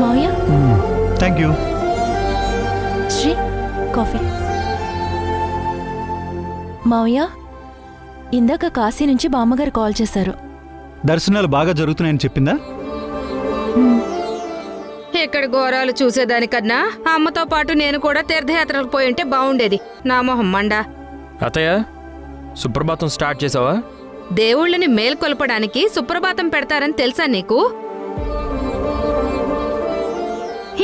మావయ్య thank you. Shri coffee. మావయ్య ఇందాక కాశీ నుంచి బామ్మగారు కాల్ చేశారు. దర్శనాలు బాగా జరుగుతున్నాయని చెప్పిందా? ఇక్కడ ఘోరాలు చూసేదానికన్నా అమ్మతో పాటు నేను కూడా తీర్థయాత్రలకు పోయి ఉంటే బాగుండేది. నా మొహం మండా. అత్తయ్య సుప్రభాతం స్టార్ట్ చేసావా? దేవుళ్ళని మేల్కొల్పడానికి సుప్రభాతం పెడతారని తెలుసా నీకు?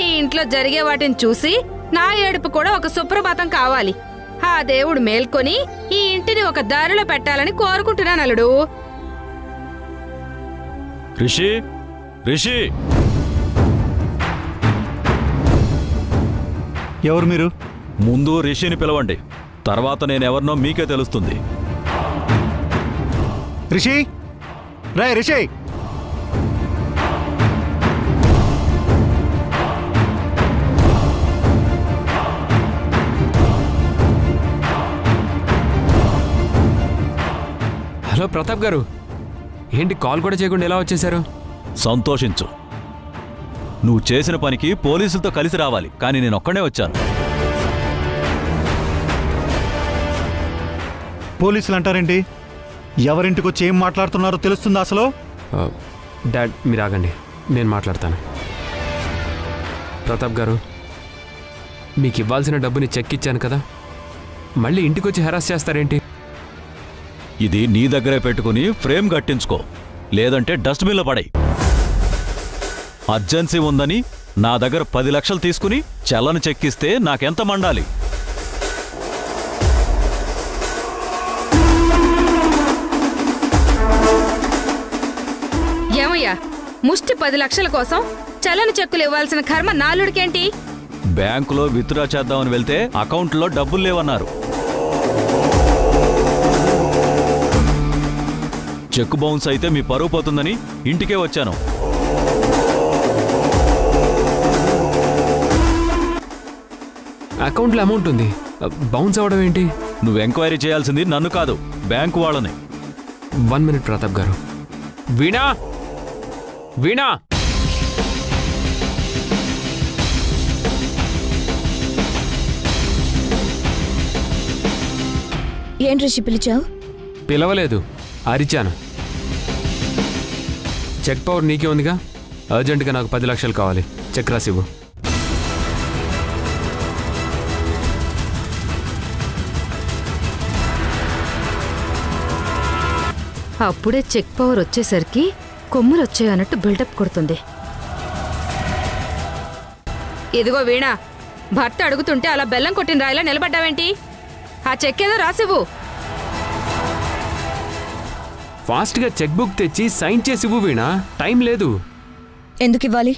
ఈ ఇంట్లో జరిగే వాటిని చూసి నా ఏడుపు కూడా ఒక సుప్రభాతం కావాలి. ఆ దేవుడు మేల్కొని ఈ ఇంటిని ఒక దారిలో పెట్టాలని కోరుకుంటున్నాను అల్లుడు. రిషి, రిషి, ఎవరు మీరు? ముందు రిషిని పిలవండి, తర్వాత నేనెవరినో మీకే తెలుస్తుంది. రిషి, రాయ్ రిషి. హలో ప్రతాప్ గారు, ఏంటి కాల్ కూడా చేయకుండా ఎలా వచ్చేశారు? సంతోషించు, నువ్వు చేసిన పనికి పోలీసులతో కలిసి రావాలి, కానీ నేనొక్కడే వచ్చాను. పోలీసులు అంటారేంటి? ఎవరింటికి వచ్చి ఏం మాట్లాడుతున్నారో తెలుస్తుందా అసలు? డాడ్ మీరు ఆగండి, నేను మాట్లాడతాను. ప్రతాప్ గారు, మీకు ఇవ్వాల్సిన డబ్బుని చెక్ ఇచ్చాను కదా, మళ్ళీ ఇంటికి వచ్చి హెరాస్ చేస్తారేంటి? ఇది నీ దగ్గరే పెట్టుకుని ఫ్రేమ్ కట్టించుకో, లేదంటే డస్ట్బిన్లో పడై. అర్జెన్సీ ఉందని నా దగ్గర 10 లక్షలు తీసుకుని చల్లని చెక్కిస్తే నాకెంత మండాలి? ఏమయ్యా, ముష్టి 10 లక్షల కోసం చల్లని చెక్కులు ఇవ్వాల్సిన కర్మ నాలుడికేంటి? బ్యాంకులో విత్డ్రా చేద్దామని వెళ్తే అకౌంట్లో డబ్బులు లేవన్నారు. చెక్ బౌన్స్ అయితే మీ పరువు పోతుందని ఇంటికే వచ్చాను. అకౌంట్లో అమౌంట్ ఉంది, బౌన్స్ అవ్వడం ఏంటి? నువ్వు ఎంక్వైరీ చేయాల్సింది నన్ను కాదు, బ్యాంకు వాళ్ళని. 1 మినిట్ ప్రతాప్ గారు. వీణా, వీణా, ఏంటి రిషి పిలిచావు? పిలవలేదు, అరిచాను. చెక్ పవర్ నీకే ఉందిగా, అర్జెంటుగా నాకు 10 లక్షలు కావాలి, చెక్ రాసివ్వు. అప్పుడే చెక్ పవర్ వచ్చేసరికి కొమ్ములు వచ్చాయన్నట్టు బిల్డప్ కొడుతుంది. ఇదిగో వీణా, భర్త అడుగుతుంటే అలా బెల్లం కొట్టిన రాయిలా నిలబడ్డావేంటి? ఆ చెక్ ఏదో రాసివ్వు. ఫాస్ట్గా చెక్ బుక్ తెచ్చి సైన్ చేసి ఇవ్వు వీణా, టైం లేదు. ఎందుకు ఇవ్వాలి?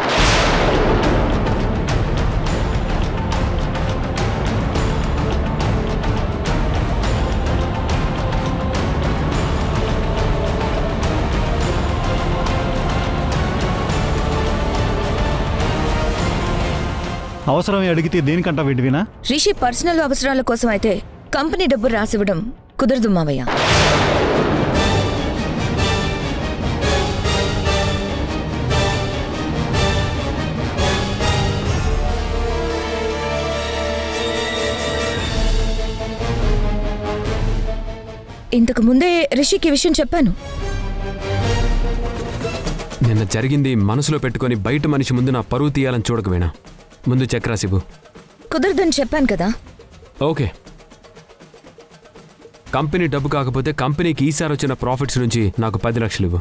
అవసరమే అడిగితే దేనికంటా విడివినా? రిషి పర్సనల్ అవసరాల కోసం అయితే కంపెనీ డబ్బు రాసివ్వడం కుదరదు మావయ్య. ఇంతకు ముందే రిషికి విషయం చెప్పాను. నిన్న జరిగింది మనసులో పెట్టుకొని బయట మనిషి ముందు నా పరువు తీయాలని చూడకు వీణా, ముందు చెక్ రాసివ్వు. కుదరదని చెప్పాను కదా. ఓకే, కంపెనీ డబ్బు కాకపోతే కంపెనీకి ఈసారి వచ్చిన ప్రాఫిట్స్ నుంచి నాకు 10 లక్షలు ఇవ్వు.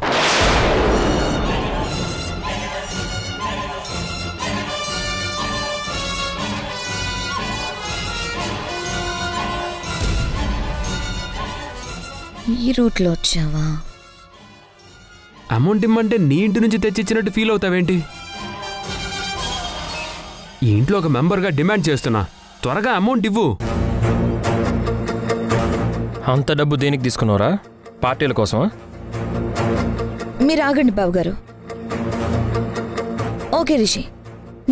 ఈ రూట్లో వచ్చావా? అమౌంట్ ఇమ్మంటే నీ ఇంటి నుంచి తెచ్చిచ్చినట్టు ఫీల్ అవుతావేంటి? ఈ ఇంట్లో ఒక మెంబర్గా డిమాండ్ చేస్తున్నా, త్వరగా అమౌంట్ ఇవ్వు. అంత డబ్బు దేనికి తీసుకున్నారా? పార్టీల కోసమా? మీరు ఆగండి బాబు గారు. ఓకే రిషి,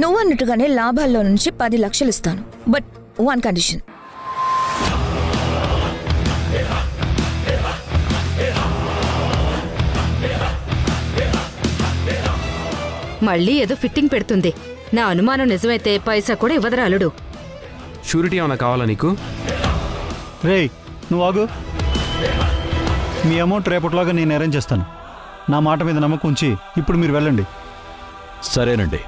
నువ్వు అన్నట్టుగానే లాభాల్లో నుంచి 10 లక్షలు ఇస్తాను, బట్ 1 కండిషన్. మళ్ళీ ఏదో ఫిట్టింగ్ పెడుతుంది. నా అనుమానం నిజమైతే పైసా కూడా ఇవ్వదురా అల్లుడు. షూరిటీ ఏమైనా కావాలా నీకు? రేయ్ నువ్వు ఆగు. మీ అమౌంట్ రేపటిలాగా నేను అరేంజ్ చేస్తాను. నా మాట మీద నమ్మకం ఉంచి ఇప్పుడు మీరు వెళ్ళండి. సరేనండి.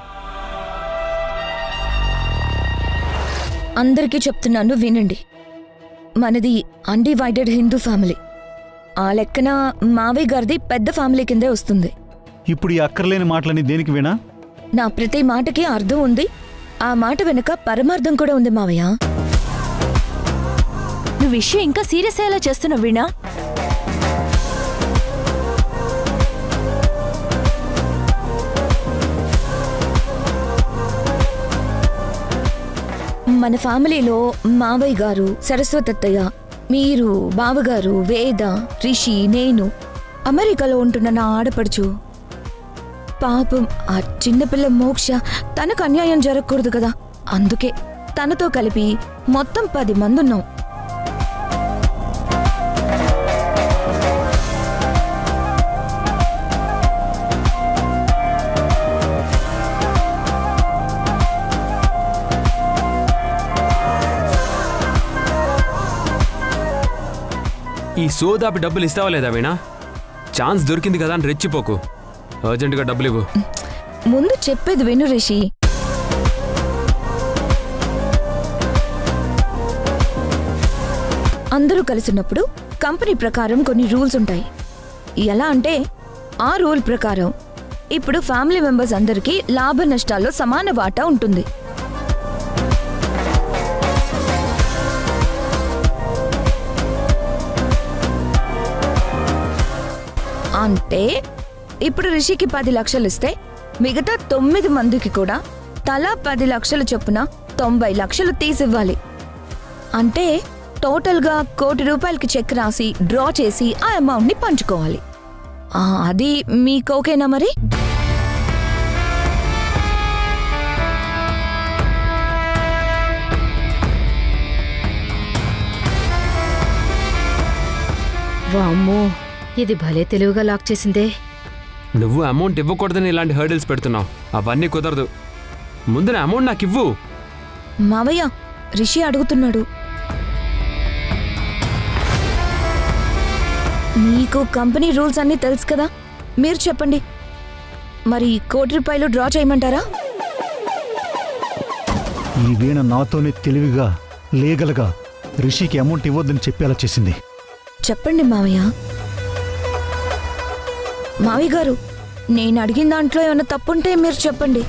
అందరికీ చెప్తున్నాను వినండి. మనది అన్డివైడెడ్ హిందూ ఫ్యామిలీ. ఆ లెక్కన మావయ్య గారిది పెద్ద ఫ్యామిలీ కిందే వస్తుంది. ఇప్పుడు ఈ అక్కర్లేని మాటలని దేనికి వినా? నా ప్రతి మాటకి అర్థం ఉంది. ఆ మాట వెనుక పరమార్థం కూడా ఉంది మావయ్య. నువ్వు విషయం ఇంకా సీరియస్ అయ్యేలా చేస్తున్నావు వీణా. మన ఫ్యామిలీలో మావయ్య గారు, సరస్వతత్తయ్య, మీరు, బావగారు, వేద, రిషి, నేను, అమెరికాలో ఉంటున్న నా ఆడపడుచు. పాపం ఆ చిన్నపిల్ల మోక్ష, తనకు అన్యాయం జరగకూడదు కదా. అందుకే తనతో కలిపి మొత్తం 10 మంది ఉన్నాం. ఈ సోదాపి డబ్బులు ఇస్తావా లేదా వీణా? ఛాన్స్ దొరికింది కదా అని రెచ్చిపోకు. అర్జెంటుగా డబ్బులు ఇవ్వు. ముందు చెప్పేది విను రిషి. అందరూ కలిసినప్పుడు కంపెనీ ప్రకారం కొన్ని రూల్స్ ఉంటాయి. ఎలా అంటే ఆ రూల్ ప్రకారం ఇప్పుడు ఫ్యామిలీ మెంబర్స్ అందరికీ లాభ నష్టాల్లో సమాన వాటా ఉంటుంది. అంటే ఇప్పుడు రిషికి 10 లక్షలు ఇస్తే మిగతా 9 మందికి కూడా తలా 10 లక్షలు చొప్పున 90 లక్షలు తీసివ్వాలి. అంటే టోటల్గా 1 కోటి రూపాయలకి చెక్ రాసి డ్రా చేసి ఆ అమౌంట్ని పంచుకోవాలి. అది మీకు ఓకేనా మరి? వామ్మో, ఇది భలే తెలివిగా లాక్ చేసిందే. నువ్వు అమౌంట్ ఇవ్వకూడదని ఇలాంటి హర్డిల్స్ పెడుతున్నావు. అవన్నీ కుదరదు. ముందు నా అమౌంట్ నాకు ఇవ్వు. మావయ్య, రిషి అడుగుతున్నాడు. మీకు కంపెనీ రూల్స్ అన్నీ తెలుసు కదా, మీరు చెప్పండి. మరి 1 కోటి రూపాయలు డ్రా చేయమంటారా? ఈ వీణ నాతోనే తెలివిగా లీగల్గా రిషికి అమౌంట్ ఇవ్వద్దని చెప్పేలా చేసింది. చెప్పండి మావయ్య. మావయ్య గారు, నేను అడిగిన దాంట్లో ఏమైనా తప్పుంటే మీరు చెప్పండి.